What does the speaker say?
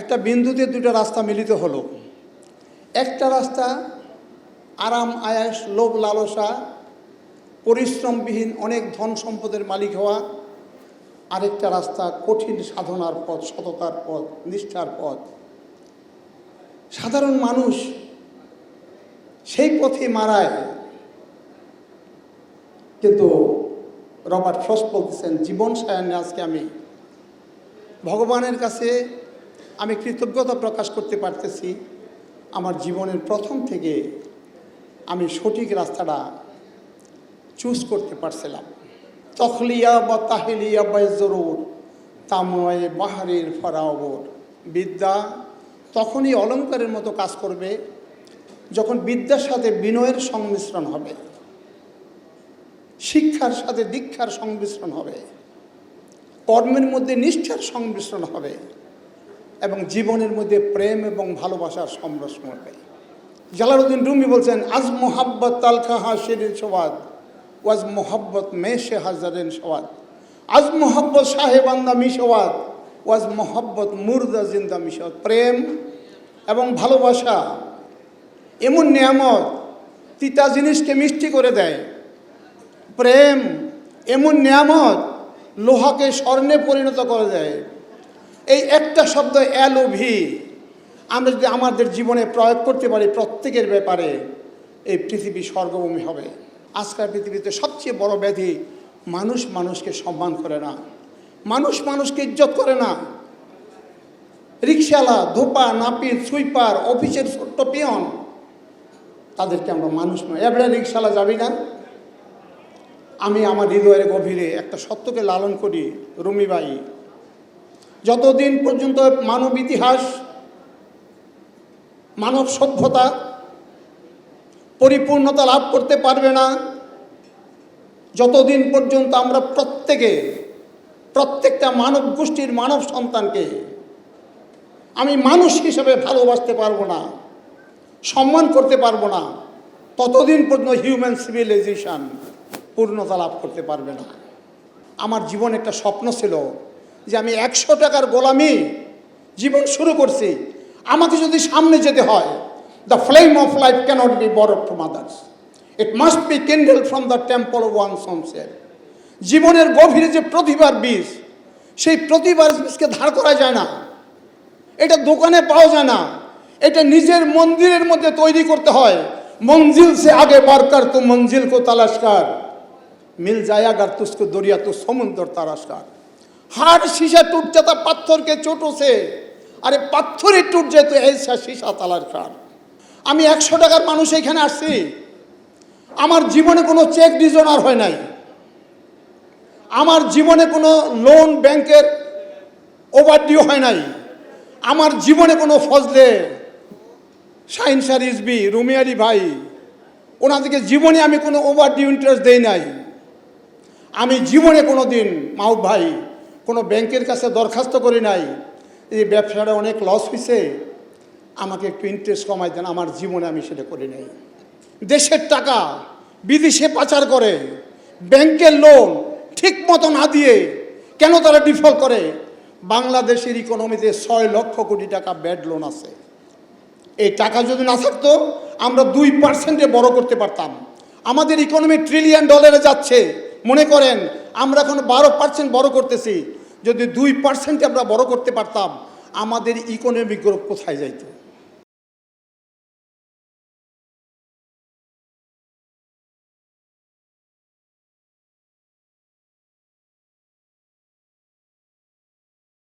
একটা বিন্দুতে দুটো রাস্তা মিলিত হলো। একটা রাস্তা আরাম আয়াস, লোভ লালসা, পরিশ্রমবিহীন অনেক ধন সম্পদের মালিক হওয়া। আরেকটা রাস্তা কঠিন সাধনার পথ, সততার পথ, নিষ্ঠার পথ। সাধারণ মানুষ সেই পথে মারায়। কিন্তু রবার্ট ফ্রস্ট বলতেছেন, জীবন সায়ান্নে আজকে আমি ভগবানের কাছে আমি কৃতজ্ঞতা প্রকাশ করতে পারতেছি। আমার জীবনের প্রথম থেকে আমি সঠিক রাস্তাটা চুজ করতে পারছিলাম। তখলিয়া বা তাহিলিয়া বাইজরুর তাময়ে বাহারের ফরাওর। বিদ্যা তখনই অলঙ্কারের মতো কাজ করবে যখন বিদ্যার সাথে বিনয়ের সংমিশ্রণ হবে, শিক্ষার সাথে দীক্ষার সংমিশ্রণ হবে, কর্মের মধ্যে নিষ্ঠার সংমিশ্রণ হবে এবং জীবনের মধ্যে প্রেম এবং ভালোবাসার সম্মিশ্রণ হবে। জালালউদ্দিন রুমি বলছেন, আজ মোহাব্বত তালখা হাসিরের সওয়াদ ওয়াজ মোহাব্বত মেশে হাজারেন সওয়াদ। আজ মোহাব্বত সাহেবান্দা মিসওয়াদ ওয়াজ মোহাব্বত মুর্দা জিন্দা মিসওয়াদ। প্রেম এবং ভালোবাসা এমন নিয়ামত, তিতা জিনিসকে মিষ্টি করে দেয়। প্রেম এমন নিয়ামত, লোহাকে স্বর্ণে পরিণত করে দেয়। এই একটা শব্দ এলওভি আমরা যদি আমাদের জীবনে প্রয়োগ করতে পারি, প্রত্যেকের ব্যাপারে এই পৃথিবী স্বর্গভূমি হবে। আজকাল পৃথিবীতে সবচেয়ে বড় ব্যাধি, মানুষ মানুষকে সম্মান করে না, মানুষ মানুষকে ইজ্জত করে না। রিক্সাওয়ালা, ধোপা, নাপিত, সুইপার, অফিসের ছোট্ট পিয়ন, তাদেরকে আমরা মানুষ নয়। এবারে রিক্সাওয়ালা যাবি না? আমি আমার হৃদয়ের গভীরে একটা সত্যকে লালন করি, রুমি ভাই। যতদিন পর্যন্ত মানব ইতিহাস, মানব সভ্যতা পরিপূর্ণতা লাভ করতে পারবে না, যতদিন পর্যন্ত আমরা প্রত্যেকটা মানব গোষ্ঠীর মানব সন্তানকে আমি মানুষ হিসেবে ভালোবাসতে পারবো না, সম্মান করতে পারবো না, ততদিন পর্যন্ত হিউম্যান সিভিলাইজেশন পূর্ণতা লাভ করতে পারবে না। আমার জীবন একটা স্বপ্ন ছিল যে আমি 100 টাকার গোলামি জীবন শুরু করছি। আমাকে যদি সামনে যেতে হয়, the flame of life cannot be borrowed from others, it must be kindled from the temple of one's own self. জীবনের গভীরে যে প্রতিভার বীজ, সেই প্রতিভার বীজকে ধার করা যায় না, এটা দোকানে পাওয়া যায় না, এটা নিজের মন্দিরের মধ্যে তৈরি করতে হয়। মঞ্জিল সে আগে বারকার তো মঞ্জিল কো তালাশ কর, মিল जाएगा तुझको दरिया तो समुद्र तलाश कर। हार शीशा टूट जाता पत्थर के चोटों से, अरे पत्थर ही टूट जाए तो ऐसा शीशा तलाश कर। আমি 100 টাকার মানুষ এখানে আসছি। আমার জীবনে কোনো চেক ডিজনার হয় নাই, আমার জীবনে কোনো লোন ব্যাংকের ওভারডিউ হয় নাই, আমার জীবনে কোনো ফজলে শাহিন শাহ রিজভী, রুমি আলী ভাই, ওনাদেরকে জীবনে আমি কোনো ওভারডিউ ইন্টারেস্ট দেই নাই। আমি জীবনে কোনো দিন মাহবুব ভাই কোনো ব্যাংকের কাছে দরখাস্ত করি নাই, এই ব্যবসাটা অনেক লস হয়েছে, আমাকে একটু ইন্টারেস্ট কমাই দেন। আমার জীবনে আমি সেটা করি নাই। দেশের টাকা বিদেশে পাচার করে, ব্যাংকের লোন ঠিক মতো না দিয়ে কেন তারা ডিফল্ট করে? বাংলাদেশের ইকোনমিতে 6 লক্ষ কোটি টাকা ব্যাড লোন আছে। এই টাকা যদি না থাকতো আমরা 2% বড় করতে পারতাম। আমাদের ইকোনমি $1 ট্রিলিয়ন যাচ্ছে। মনে করেন আমরা এখন 12% বড় করতেছি। যদি 2% আমরা বড় করতে পারতাম, আমাদের ইকোনমিক গ্রোথ কোথায় যাইতো?